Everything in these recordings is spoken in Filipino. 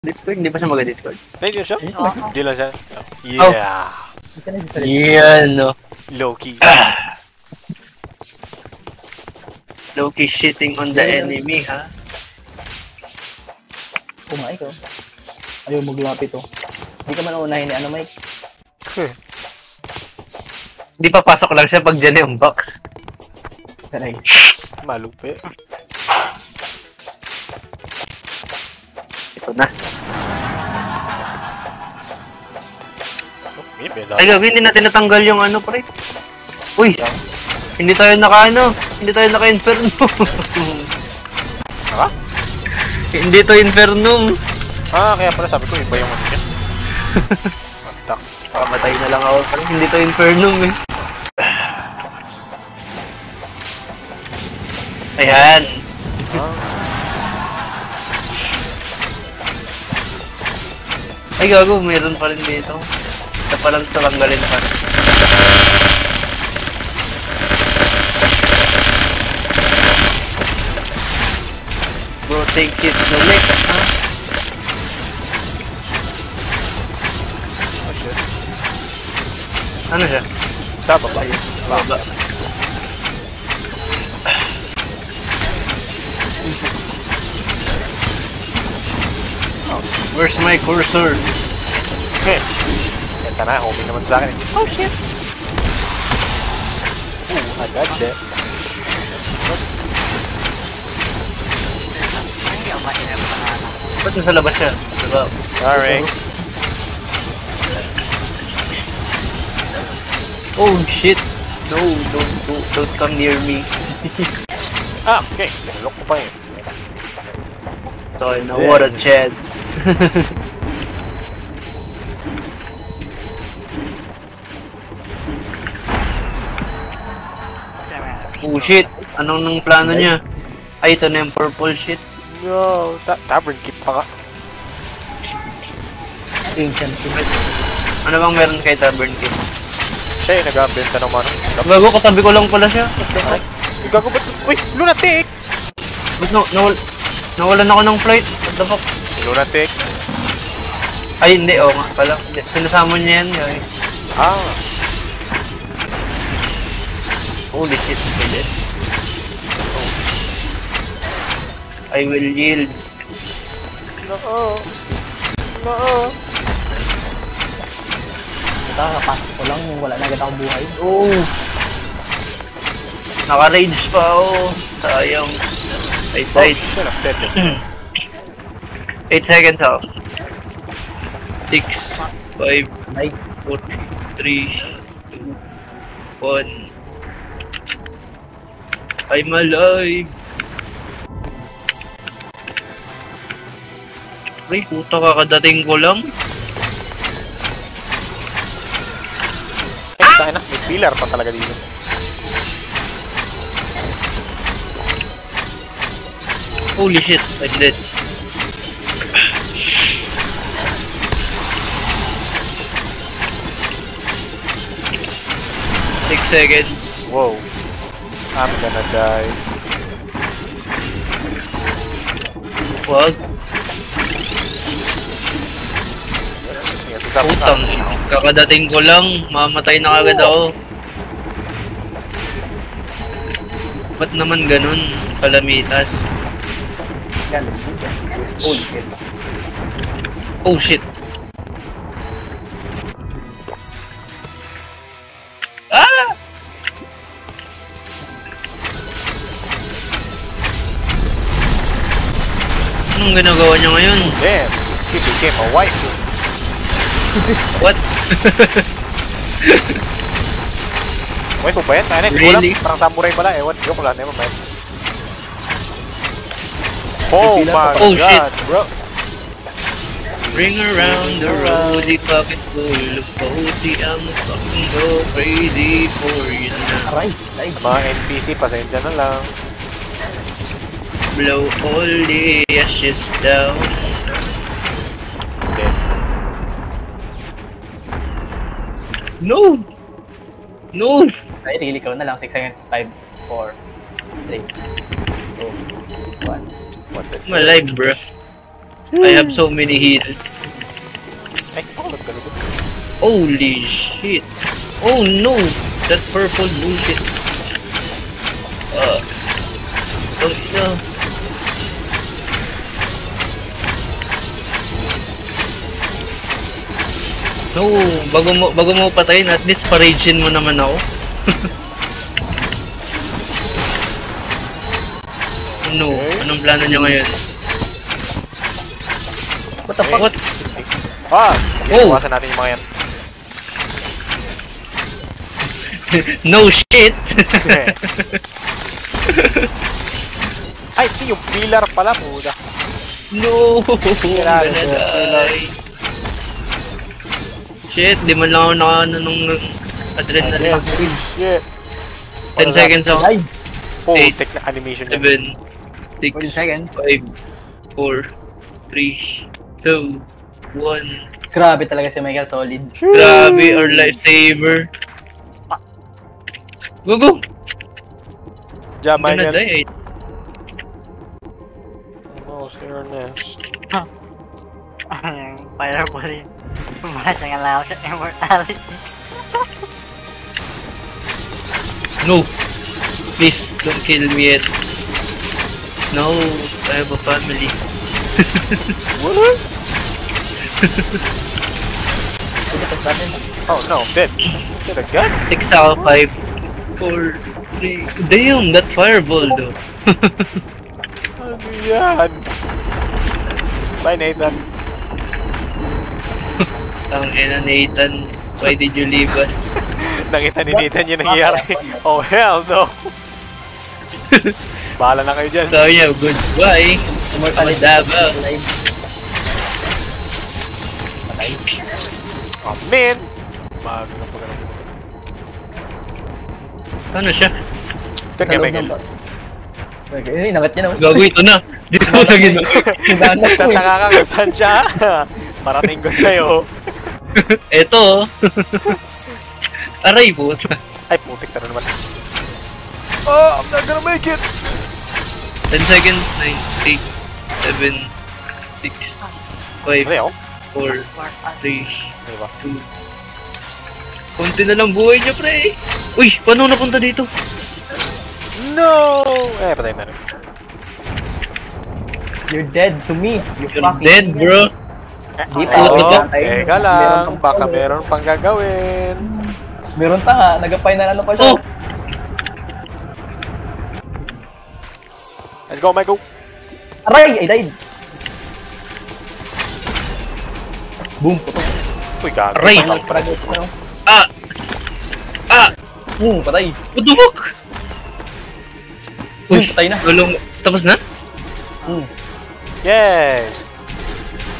Discord? Hindi pa siya mag-Discord. Hindi siya? Hindi lang siya. Yeah! Yan, no. Low-key. Low-key shitting on the enemy, ha? Kumain ko. Ayaw maglapit to. Hindi ka man unahin ni ano, Mike? Hindi pa pasok lang siya pag dyan yung box. Taray. Malupi. Ito na. Ay, gabi, hindi natin natanggal yung ano, pre. Uy! Hindi tayo naka-ano. Hindi tayo naka-inferno. Ha? Hindi to inferno. Kaya pala sabi ko, iba yung ano niya. Matak. Pamatay na lang ako, pre. Hindi to inferno, eh. Ayan. Ay, gago. Meron pa rin dito. Ito palang tanggalin pa. Bro, take it. No, make it, ha? Oh, shit. Ano siya? Sa baba. Baba. Where's my cursor? Ito na, homie naman sa akin. Oh shit! I got that. Ba't nasa labas siya? Diba? Sorry. Oh shit! No, don't come near me. Okay. Nalok ko pa yun. So, no, what a chad. Oh shit! Anong nang plano niya? Ay, ito na yung purple shit. No, tavern keep pa ka. Ancient. Ano bang meron kay Tavern Kid? Siya yung nag-benta ng mano. Gago, katabi ko lang pala siya. Ay, gago ba't? Uy, lunatic! Ba't nawalan ako ng flight? What the fuck? Lunatic. Ay, hindi. Oo nga pala. Sinasama niya yan, guys. Holy shit, pwede. I will yield. No. No. Ito, napasok ko lang yung wala na agad akong buhay. Oh! Naka-rage pa ako. Sayang. I died. 8 seconds off. 6, 5, 4, 3, 2, 1. I'm alive! Ay, puta, kakadating ko lang. Ay, tayo na. May pillar pa talaga dito. Holy shit, I'm dead. Six seconds. Whoa. I'm gonna die. Wag. Putang, kakadating ko lang, mamatay na agad ako. Ba't naman ganun, kalamitas? Holy shit. Oh shit. Ah! Anong ginagawa niya ngayon? Damn, he became a wife. What? Wait, po ba yan? Ano, Really? parang samurai pala. Ewan, joke lang. Never mind. Oh my Oh, god, bro. Bring around the road, pocket full of cozy. I'm fucking go crazy for you now. Aray, aray. Mga NPC, pasensya na lang. Blow all the ashes down. Dead. No! No! Ay, really ko na lang. 6 seconds. 5, 4, 3, 2, 1. What the I'm alive, bro. I have so many heals. Ay, nagkaluto. Holy shit. Oh no! That purple bullshit. Oh no. No, bago mo patayin, at least paragin mo naman ako. No, anong plano niya ngayon? What the fuck? What? Ah! Oh. Iwasan natin yung mga yan. No shit! Ay, ito yung pillar pala, puda. No! Kailangan Gonna ko. die. Shit, di man lang ako nakaano nung adrenaline. Shit. 10 seconds ako. Ay! Oh, Eight. take na animation yan. 7, 6, 40 seconds. 5, 4, 3, 2, 1. Grabe talaga si Michael, solid. Grabe, our lifesaver. Go, go! Diyan, I'm gonna Michael. die. Oh, fairness. Fireball yun. Masang allow siya immortality. No! Please, don't kill me yet. No, I have a family. What? Oh no, I'm dead. Dead again? 6 out of 5, 4, 3. Damn, that fireball though. Ano yan? Bye, Nathan. Ang ina Nathan, why did you leave us? Nakita ni Nathan yung nangyayari. Oh, hell no. Bahala na kayo dyan. So yeah, goodbye. Immortality. Davao. Live. Patay. Oh, man. Bago na pag Ano siya? Ito kay Michael. Eh, nangat niya naman. Gago ito na. Dito ko lagi na. Nagtataka ka kung saan siya. Parating ko sa'yo. Eto. Aray po. Ay, putik na naman. Oh, I'm not gonna make it! 10 seconds. 9, 8, 7, 6, 5, Ano yun? 4, 3, Diba? 2. Konti na lang buhay niyo, pre. Uy, paano napunta dito? No! Eh, patay na rin. You're dead to me. You You're fucking dead, bro. Di pa. Oh, Oh, Patay. teka lang. Baka meron pang gagawin. Meron pa nga. Nagapay na ano pa siya. Oh! Let's go, Michael. Aray! I died. Boom. Putok. Uy, gago. Aray! Final frag. Ano? Ah! Ah! Patay. Pudumok! Uy, Patay na. Gulong. Tapos na? Yay!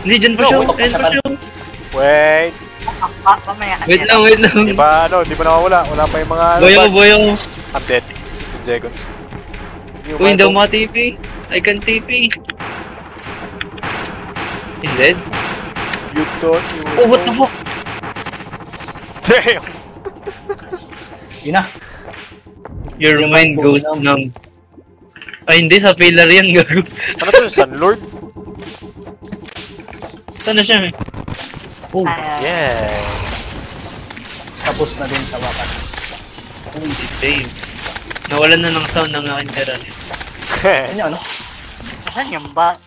Hindi, dyan pa siya. No, Dyan pa siya. Wait. Mamaya ka Wait nila. lang, wait lang. Di ba, ano? Di ba nawawala? Wala pa yung mga... Boyong. I'm dead. 10 seconds. Uy, hindi ako maka-TP. I can TP. He's dead? You thought you were... Oh, what the fuck? Damn! Yun na. Your mind goes numb. Ay, hindi. Sa pillar yan, gago. Ano to? Sunlord? Saan na siya? Oh, Yeah! Tapos na din sa wakas. holy damn. Nawalan na ng sound ng aking karan. Ano yung ano? Saan yung ba?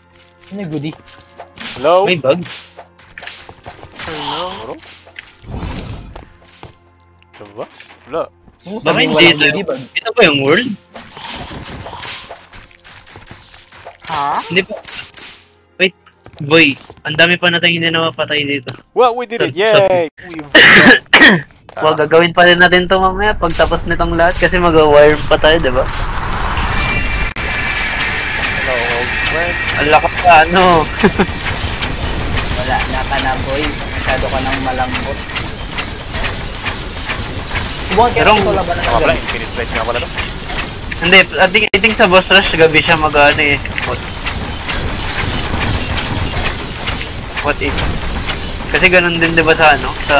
Ano yung goodie? Hello? May bug? Hello? Ano? Ano ba? Wala. Baka hindi ito. Ito ba yung world? Ha? Hindi pa. Wait, boy. Ang dami pa natin hindi napapatay dito. Well, we did it! Yay! We've... Well, gagawin pa rin natin ito mamaya pagtapos nitong lahat kasi mag-wire pa tayo, diba? Hello, old friend. Ang lakas ka, ano? Wala na ka na boy. Masyado ka nang malambot. Subukan kaya Pero- ito laban Tama na pala, gabi. infinite plate nga pala to. Hindi, I think sa boss rush gabi siya mag-ano eh. What if? Kasi ganun din diba sa ano? Sa...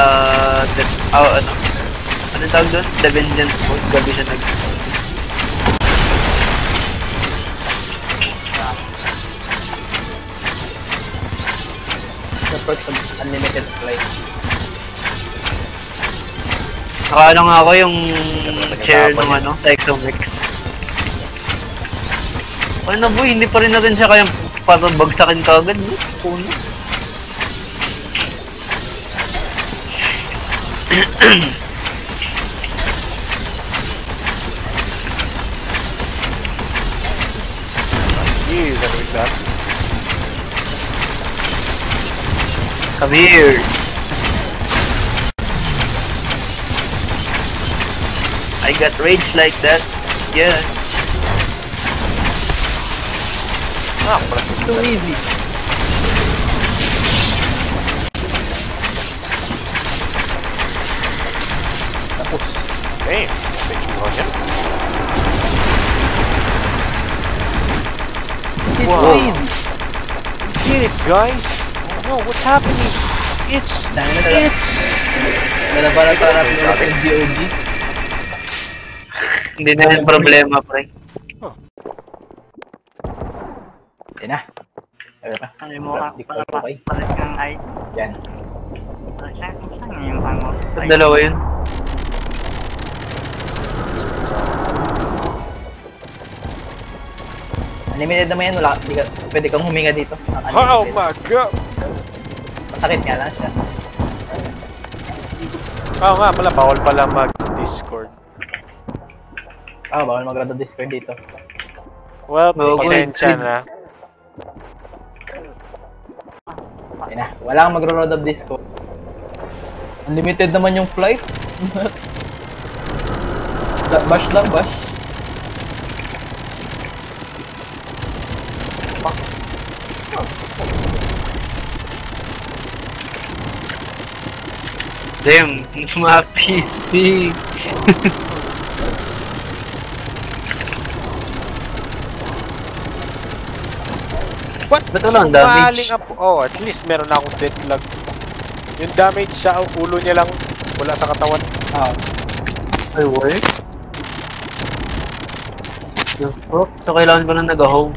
ano? Ano tawag doon? The Vengeance mode. Gabi siya nag... na perk sa unlimited flight. Nakaano nga ako yung share ng ano, sa Exomix. Ano boy, hindi pa rin natin siya kayang bagsakin kagad, no? Puno. Jeez, ano yung that? Come here. I got rage like that. Yeah. Ah, pala. Too easy. Tapos, Eh, may tsura niya. it's Wow. too easy. Get it, guys! Oh no, what's happening? It's... Dami na nalabanan pa natin ulit yung DOG. Hindi na yan problema, pre. Yan na. Ayun pa. Kalimutan Di ko ko pala okay. palit ng ay. Yan. Saan yung ano? Ang dalawa yun. Unlimited naman yan, wala. Di ka, pwede kang huminga dito. Ang Oh unlimited. my god! Masakit nga lang siya. Oo nga pala, bawal pala mag-Discord. Bawal mag-rado Discord dito. Well, No, pasensya good. na. Yan na. Wala kang magro-road of Discord. Unlimited naman yung flight. Bash lang, bash. Damn, mga PC. What? Ba't wala ang damage? Maling oh, at least meron na akong deadlock. Yung damage sa ulo niya lang, wala sa katawan. Ay, work? The fuck? So, kailangan ko na nag-home.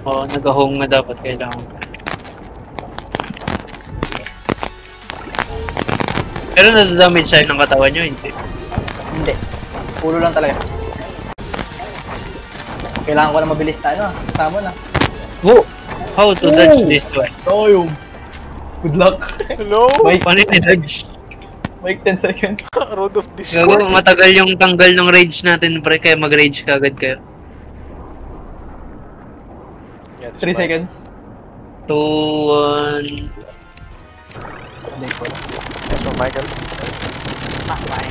Oo, nag-home nga dapat kailangan. Pero nadadamage sa'yo ng katawan nyo, hindi. Hindi. Ulo lang talaga. Kailangan ko na mabilis na ano. Tama na. Oh! How to dodge this one? Oh, yung. Good luck. Hello? Wait, Paano yung dodge? wait 10 seconds. Road of Gago, Discord. matagal yung tanggal ng rage natin, pre, kaya mag-rage kagad kayo. Yeah, this 3 one. seconds. 2, 1... Hindi ko. Next one, Michael. Bye.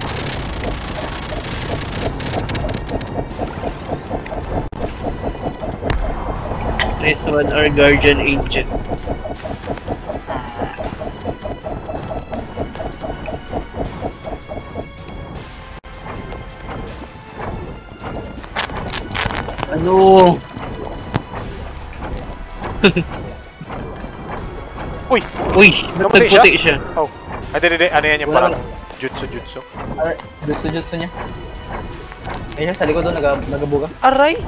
This one, our guardian angel. Ano? Uy! Uy, Namatay nagputi siya. Oh, ay, hindi. Ano yan yung Wala, parang jutsu. Jutsu niya. Ayun siya, sa likod doon, nagabuga. Aray!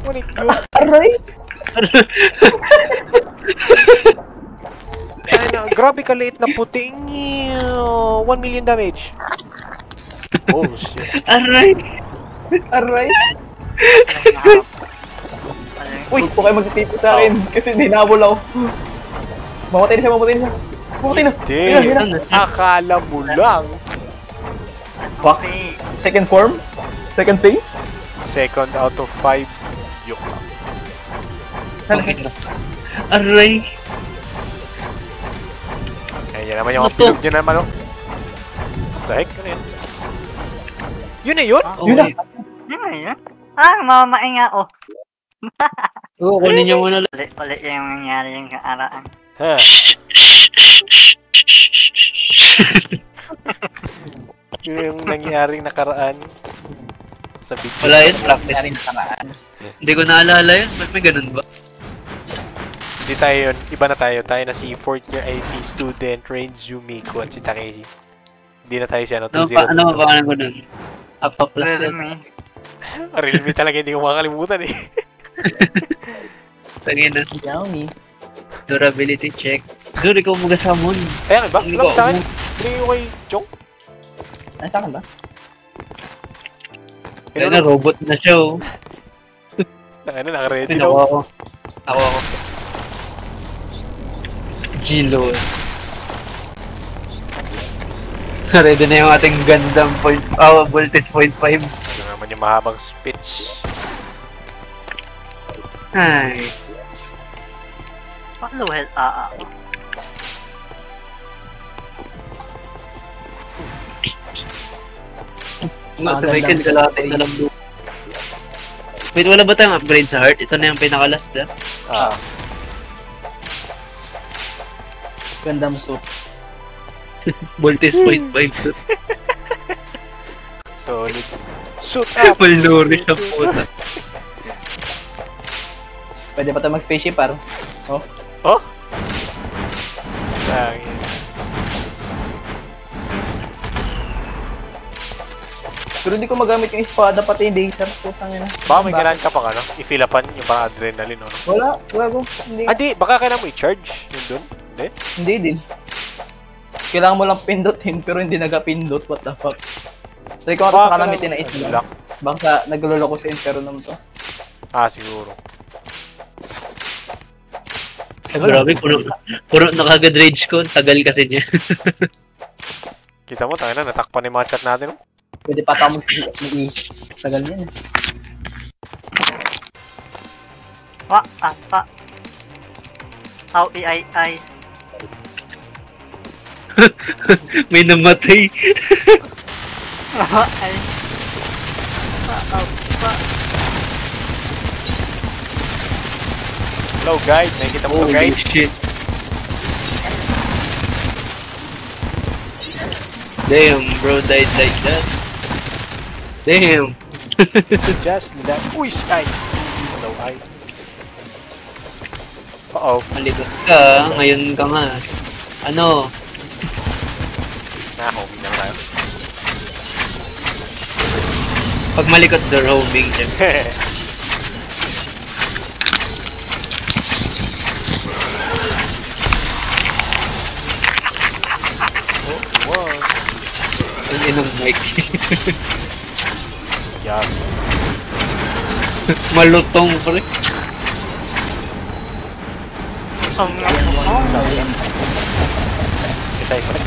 What it do? Aray! Ay, na, grabe kaliit na puti. 1 million damage. Oh, shit. Aray! Aray! Uy! Huwag po kayo magtitipo sa akin, kasi dinabol ako. Mamatay na siya, mamatay na siya. Mamatay na! Hindi! Hira, hira. Akala mo lang. Fuck. Second form? Second phase? Second out of 5. Yok. Aray! Ayan naman yung Ano to? pilog niya naman, oh. The heck? Ano yan? Yun na yun? Yun na! Yun. Mamamain nga oh. Oo, kunin niyo muna lang. Ulit yung nangyari yung kaaraan. Ha? Yun yung nangyaring nakaraan sa video. Wala yun, practice. Rin nakaraan. Hindi ko naalala yun. Ba't may ganun ba? Hindi tayo yun. Iba na tayo. Tayo na si 4th year IT student, Reigns Yumiko at si Takeshi. Hindi na tayo si ano, 202. Ano pa ko nun? Apa plus Well, yun. me. Realme talaga hindi ko makakalimutan eh. Tangin na. Xiaomi. Durability check. Dur, ikaw magasamon. Ayan, iba? Hindi Lang ko- sa akin. Tingin ko kay Chong. Ay, sa akin ba? Kaya na, robot na siya, oh. Ano, naka-ready Ay, daw. ako. Ako. Gilo. Ready na yung ating Gundam voltage 0.5. Ano naman yung mahabang speech. Ay. What the hell? Sa Michael, kalapit na lang doon. Wait, wala ba tayong upgrade sa heart? Ito na yung pinaka-last na. Gundam suit. Voltage 0.5. Solid. Suit up! Malnourished ang puta. Pwede pa tayo mag-spaceship, par. Oh. Oh? Langin. Pero hindi ko magamit yung espada pati yung laser. Putang ina. Baka may kailangan ka pang ano? I-fill-upan yung parang adrenaline, no? Wala. Wala ko. Hindi. Ah, di! Baka kailangan mo i-charge yung dun? Hindi? Hindi din. Kailangan mo lang pindutin pero hindi nagapindot. What the fuck? So ikaw ito sa kalamitin na isla. Lock. Baka nagluloko sa Inferno naman to. Ah, siguro. Grabe, puro nakagad rage ko. Tagal kasi niya. Kita mo, tayo na, natakpan yung mga chat natin, no? Pwede pa tayo tagal yan. What? How I. May namatay. Hello, guide. Nakikita mo to, Holy guide? shit. Damn, bro died like that. Damn. Just that. Uy, ay! Hello, ay. Uh-oh. Maligot ka, ngayon ka nga. Ano? Na-homing na tayo. Pag malikot door homing siya. Wow. Ang inang mic. Yeah. Malutong pre. Kita yung balik.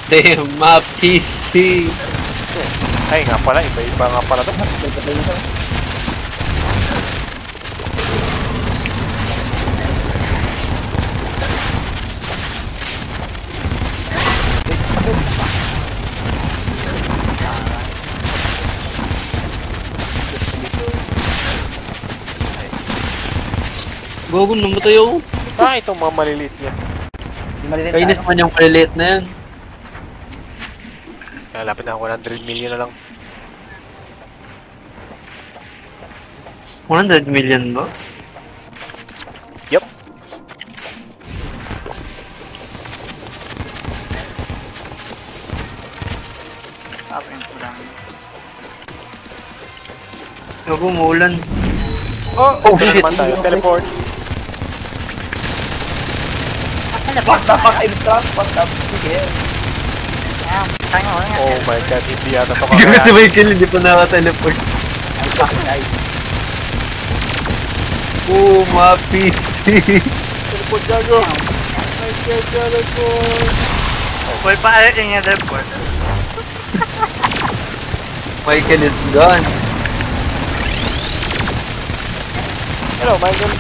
Damn, map PC. Ay nga pala, iba-iba nga pala to. Gogo, namatay ako. Ah, itong mga maliliit yan. Kainis man yung maliliit na yan. Nalapit na ako 100 million na lang. 100 million ba? Yup. Gogo, maulan. Oh, Oh, ito na shit. naman tayo. Teleport. What the fuck? I'm trapped. What the fuck? Oh my god, hindi yata ito Kasi kakayanin. Michael hindi pa nakateleport. I'm fucking nice. Oh, map PC. Teleport gago. My god, teleport. Voy para en el airport. Michael is gone. Hello, Michael.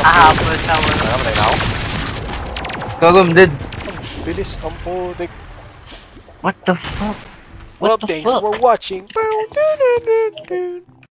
Ahabol na wala. Ano ba tayo? Gogo, I'm dead. Bilis ang putik. What the fuck? Well, What the thanks fuck? for watching.